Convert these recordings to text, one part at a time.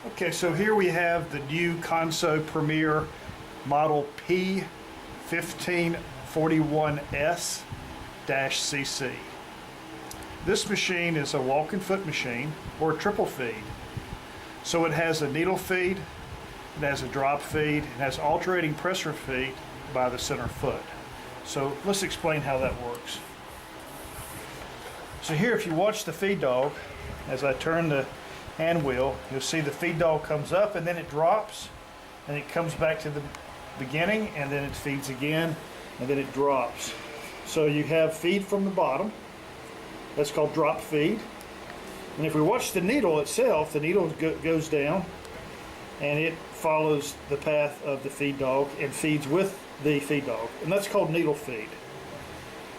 Okay, so here we have the new Consew Premier model P1541S-CC. This machine is a walk-in foot machine or a triple feed. So it has a needle feed, it has a drop feed, it has alternating pressure feed by the center foot. So let's explain how that works. So here, if you watch the feed dog, as I turn the hand wheel, you'll see the feed dog comes up and then it drops and it comes back to the beginning and then it feeds again and then it drops. So you have feed from the bottom, that's called drop feed. And if we watch the needle itself, the needle goes down and it follows the path of the feed dog and feeds with the feed dog, and that's called needle feed.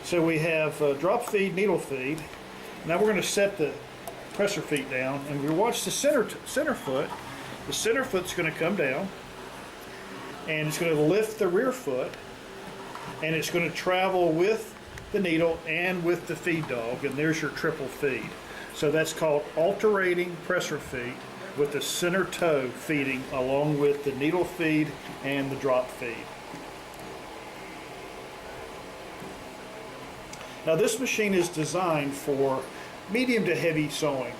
So we have drop feed, needle feed. Now we're going to set the pressure feet down, and we watch the center foot. The center foot's going to come down and it's going to lift the rear foot, and it's going to travel with the needle and with the feed dog, and there's your triple feed. So that's called alternating pressure feed, with the center toe feeding along with the needle feed and the drop feed. Now this machine is designed for medium to heavy sewing.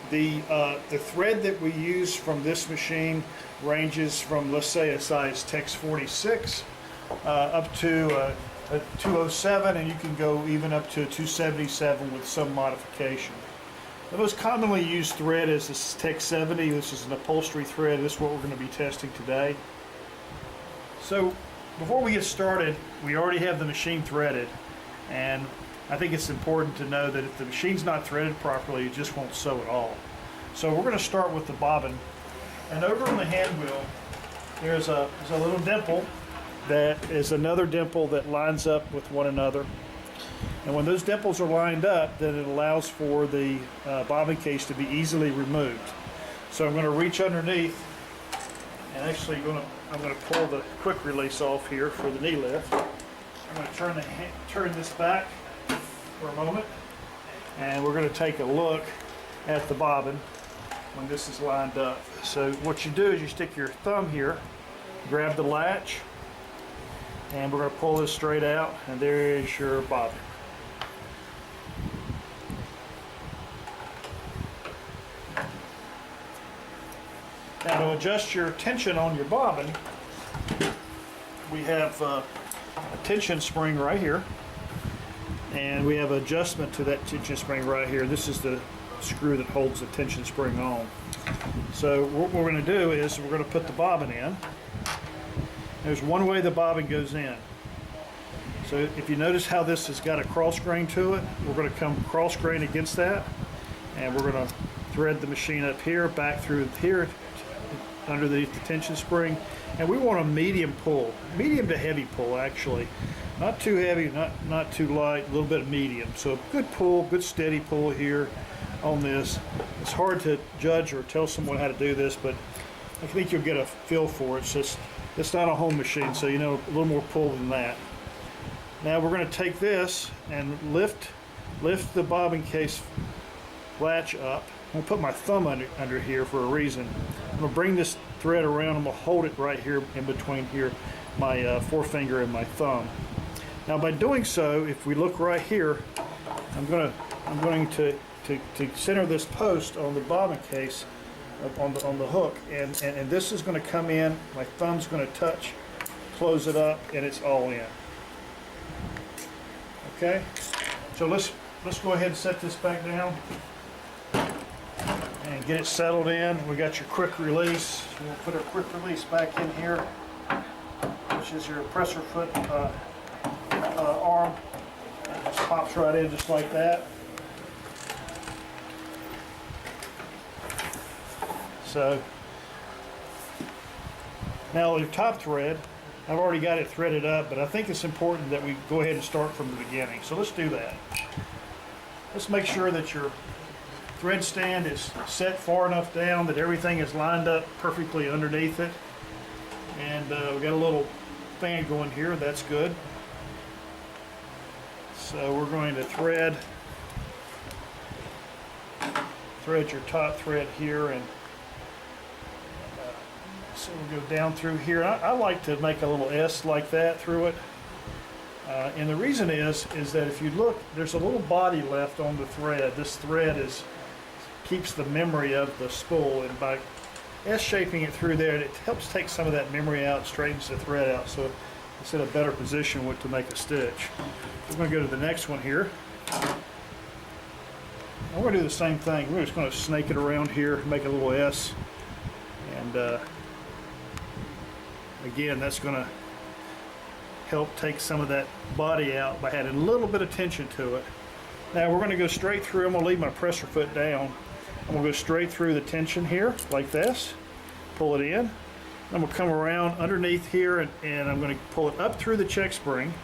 The thread that we use from this machine ranges from, let's say, a size Tex 46 up to a 207, and you can go even up to a 277 with some modification. The most commonly used thread is this Tex 70. This is an upholstery thread. This is what we're going to be testing today. So before we get started, we already have the machine threaded, and I think it's important to know that if the machine's not threaded properly, it just won't sew at all. So we're going to start with the bobbin, and over on the hand wheel there's a little dimple that is another dimple that lines up with one another, and when those dimples are lined up, then it allows for the bobbin case to be easily removed. So I'm going to reach underneath and actually I'm going to pull the quick release off here for the knee lift. I'm going to turn this back for a moment, and we're going to take a look at the bobbin when this is lined up. So what you do is you stick your thumb here, grab the latch, and we're going to pull this straight out, and there is your bobbin. Now to adjust your tension on your bobbin, we have a tension spring right here, and we have adjustment to that tension spring right here. This is the screw that holds the tension spring on. So what we're going to do is we're going to put the bobbin in. There's one way the bobbin goes in. So if you notice how this has got a cross grain to it, we're going to come cross grain against that, and we're going to thread the machine up here, back through here, underneath the tension spring, and we want a medium pull, medium to heavy pull actually, not too heavy, not too light, a little bit of medium. So a good pull, good steady pull here on this. It's hard to judge or tell someone how to do this, but I think you'll get a feel for it. It's not a home machine, so you know a little more pull than that. Now we're going to take this and lift the bobbin case latch up. I'm going to put my thumb under here for a reason. I'm going to bring this thread around. I'm going to hold it right here in between here, my forefinger and my thumb. Now by doing so, if we look right here, I'm going to center this post on the bobbin case on the hook, and this is going to come in. My thumb's going to touch, close it up, and it's all in. Okay, so let's go ahead and set this back down and get it settled in. We got your quick release. We'll put our quick release back in here, which is your pressure foot arm. It just pops right in just like that. So now your top thread, I've already got it threaded up, but I think it's important that we go ahead and start from the beginning. So let's do that. Let's make sure that your thread stand is set far enough down that everything is lined up perfectly underneath it. And we've got a little fan going here, that's good. So we're going to thread thread your top thread here, and so we'll go down through here. I like to make a little S like that through it. And the reason is that if you look, there's a little body left on the thread. This thread keeps the memory of the spool, and by S-shaping it through there, it helps take some of that memory out, straightens the thread out, so it's in a better position to make a stitch. We're going to go to the next one here. And we're going to do the same thing. We're just going to snake it around here, make a little S, and again, that's going to help take some of that body out by adding a little bit of tension to it. Now we're going to go straight through. I'm going to leave my presser foot down. I'm going to go straight through the tension here like this, pull it in. I'm going to come around underneath here, and I'm going to pull it up through the check spring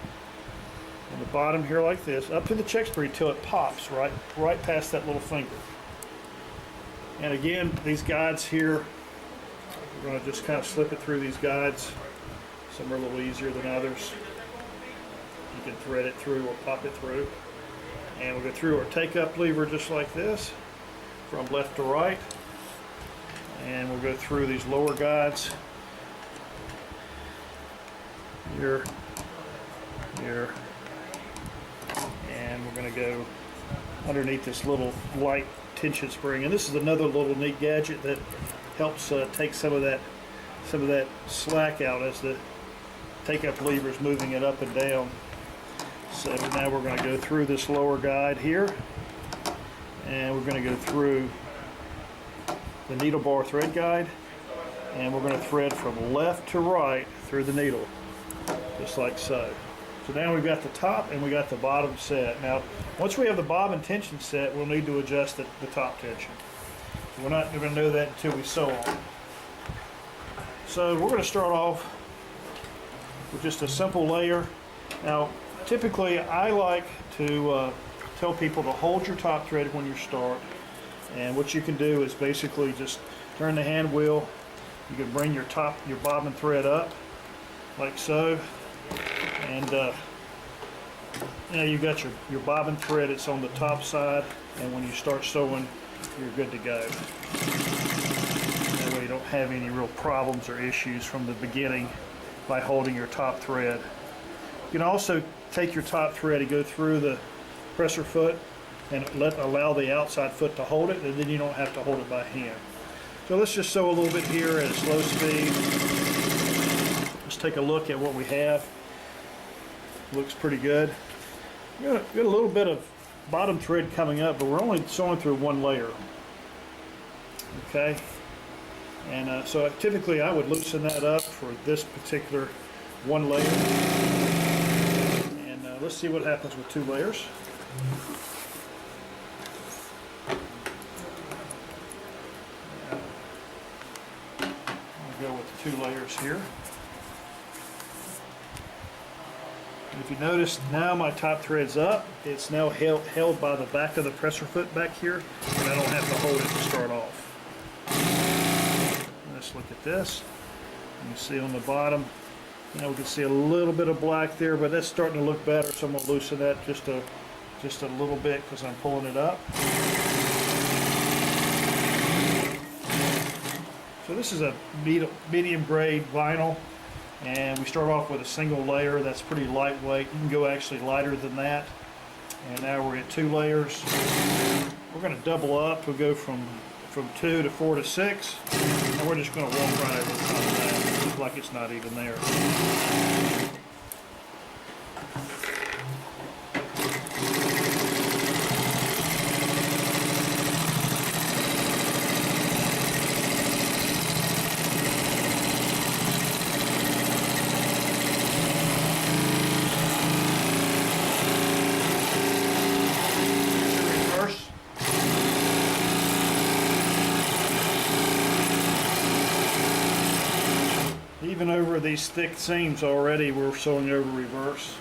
on the bottom here like this, up to the check spring until it pops right past that little finger. And again, these guides here, we're going to just kind of slip it through these guides. Some are a little easier than others. You can thread it through or pop it through. And we'll go through our take-up lever just like this, from left to right. And we'll go through these lower guides. Here, here. And we're going to go underneath this little light tension spring. And this is another little neat gadget that helps take some of that slack out as the take-up lever is moving it up and down. So now we're going to go through this lower guide here, and we're going to go through the needle bar thread guide, and we're going to thread from left to right through the needle, just like so. So now we've got the top and we got the bottom set. Now, once we have the bobbin tension set, we'll need to adjust the top tension. We're not going to know that until we sew on. So we're going to start off with just a simple layer. Now, typically I like to tell people to hold your top thread when you start. And what you can do is basically just turn the hand wheel. You can bring your bobbin thread up like so. And now you've got your bobbin thread. It's on the top side, and when you start sewing, you're good to go. That way you don't have any real problems or issues from the beginning by holding your top thread. You can also take your top thread and go through the presser foot and allow the outside foot to hold it, and then you don't have to hold it by hand. So let's just sew a little bit here at a slow speed. Let's take a look at what we have. Looks pretty good. We've got a little bit of bottom thread coming up, but we're only sewing through one layer. Okay, and so typically I would loosen that up for this particular one layer. And let's see what happens with two layers. I'll go with the two layers here. If you notice, now my top thread's up. It's now held by the back of the presser foot back here, and I don't have to hold it to start off. Let's look at this. You can see on the bottom, now we can see a little bit of black there, but that's starting to look better, so I'm going to loosen that just a little bit because I'm pulling it up. So this is a medium grade vinyl. And we start off with a single layer that's pretty lightweight. You can go actually lighter than that. And now we're at two layers. We're going to double up. We'll go from 2 to 4 to 6. And we're just going to walk right over the top of that. Look like it's not even there. Even over these thick seams already, we're sewing over reverse.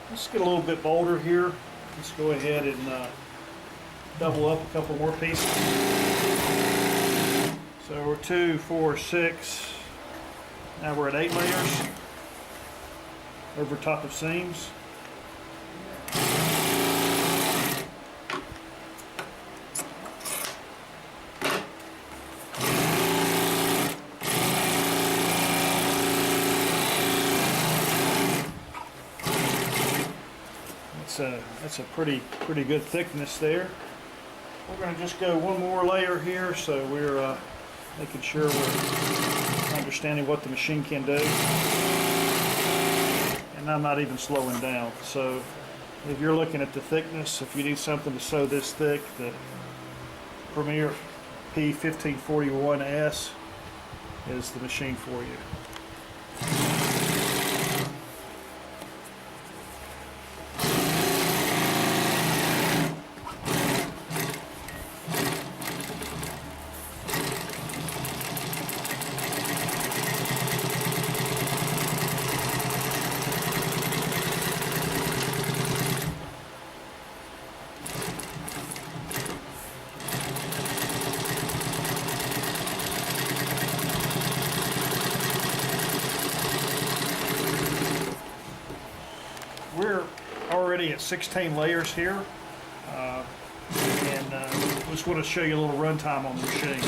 Let's get a little bit bolder here. Let's go ahead and double up a couple more pieces. So we're 2, 4, 6. Now we're at 8 layers over top of seams. that's a pretty good thickness there. We're going to just go one more layer here, so we're making sure we're understanding what the machine can do. And I'm not even slowing down. So if you're looking at the thickness, if you need something to sew this thick, the Premier P1541S is the machine for you. We're already at 16 layers here, and just want to show you a little runtime on the machine.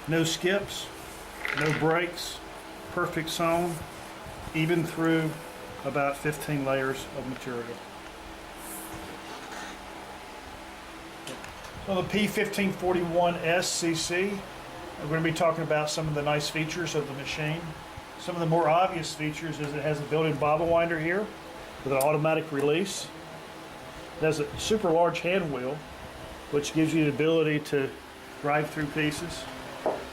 No skips, no breaks, perfect sewn, even through about 15 layers of material. So the P1541S-CC, we're going to be talking about some of the nice features of the machine. Some of the more obvious features is it has a built-in bobbin winder here with an automatic release. It has a super large hand wheel, which gives you the ability to drive through pieces.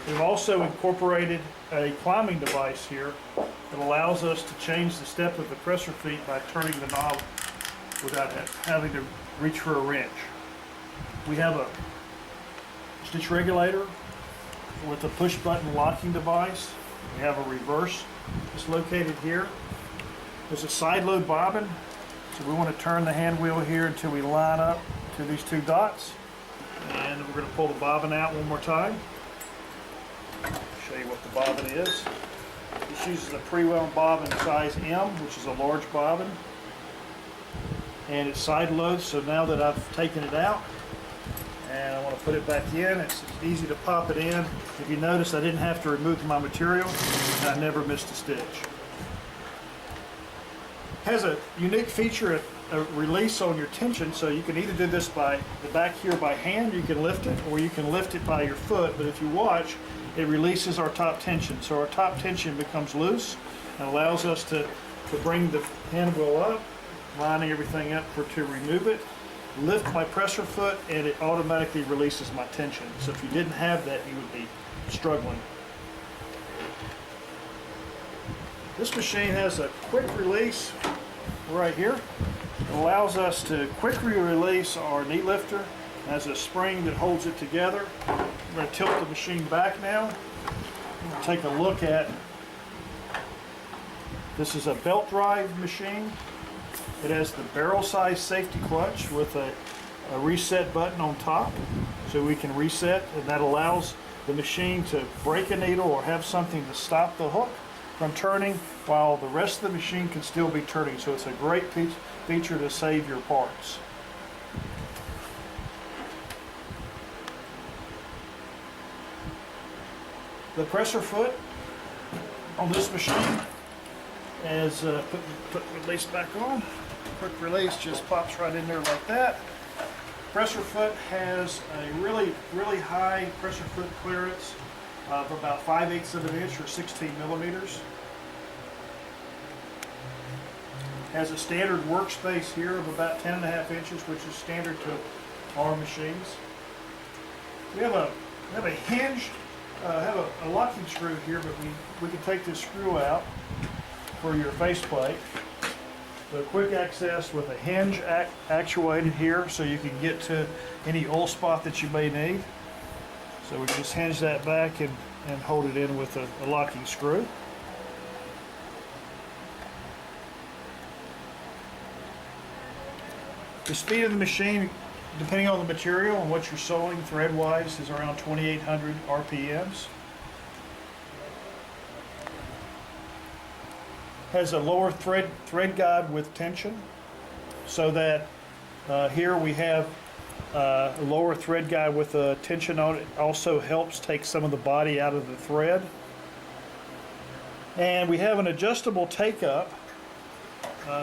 We've also incorporated a climbing device here that allows us to change the step of the presser feet by turning the knob without having to reach for a wrench. We have a stitch regulator with a push button locking device. We have a reverse that's located here. There's a side load bobbin, so we want to turn the hand wheel here until we line up to these two dots, and we're going to pull the bobbin out one more time. Show you what the bobbin is. This uses a pre-wound bobbin size M, which is a large bobbin, and it's side load. So now that I've taken it out and I want to put it back in, it's easy to pop it in. If you notice, I didn't have to remove my material, and I never missed a stitch. Has a unique feature, a release on your tension, so you can either do this by the back here by hand, you can lift it, or you can lift it by your foot. But if you watch, it releases our top tension. So our top tension becomes loose and allows us to bring the hand wheel up, lining everything up to remove it, lift my presser foot, and it automatically releases my tension. So if you didn't have that, you would be struggling. This machine has a quick release right here. It allows us to quickly release our knee lifter. It has a spring that holds it together. I'm going to tilt the machine back now. We'll take a look at, this is a belt drive machine. It has the barrel size safety clutch with a reset button on top, so we can reset, and that allows the machine to break a needle or have something to stop the hook from turning while the rest of the machine can still be turning. So it's a great feature to save your parts. The presser foot on this machine is put release back on. Quick release just pops right in there like that. Presser foot has a really high presser foot clearance of about 5/8 of an inch or 16 millimeters. Has a standard workspace here of about 10.5 inches, which is standard to our machines. We have a hinge. Have a locking screw here, but we can take this screw out for your faceplate. So quick access with a hinge actuated here, so you can get to any oil spot that you may need. So we just hinge that back and hold it in with a locking screw. The speed of the machine depending on the material and what you're sewing thread-wise, is around 2,800 RPMs. Has a lower thread guide with tension, so that here we have a lower thread guide with a tension on it. Also helps take some of the body out of the thread. And we have an adjustable take-up.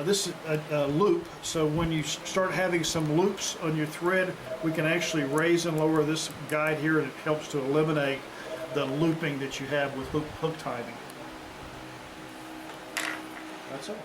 This is a loop, so when you start having some loops on your thread, we can actually raise and lower this guide here, and it helps to eliminate the looping that you have with hook timing. That's all.